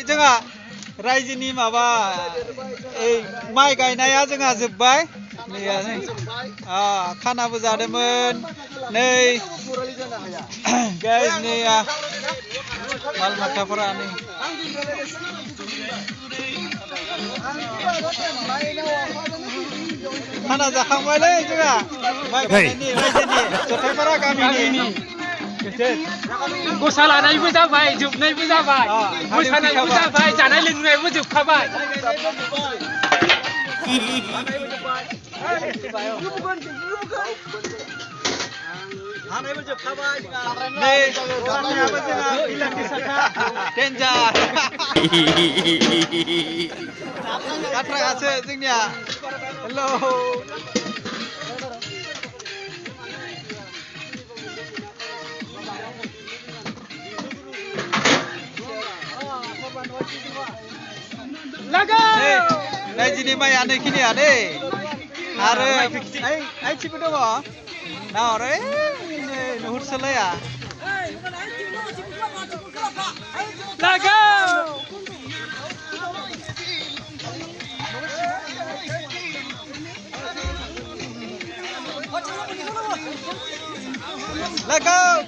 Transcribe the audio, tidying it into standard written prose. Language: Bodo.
जोंहा रायजोनि माबा माइ गायनाया जोंहा जोब्बाय खानाबो जादोंमोन नै माल माथाफोरा नै खाना जाखांबायलै जोंहा माइ गायनायनि रायजोनि जथायपारा गामिनि गसा लानायबो जाबाय जोबनायबो जाबाय मोसानायबो जाबाय जानाय लोंनायबो जोबखाबाय नै साथायाबो जोंहा इलांनि साथा डेन्जार गाथ्रागासो जोंनिया हेलौ रायजोनि माइया नैखिनिया दै आरो आइथिबो दङ नाहर नुहुरसोलाया Let go!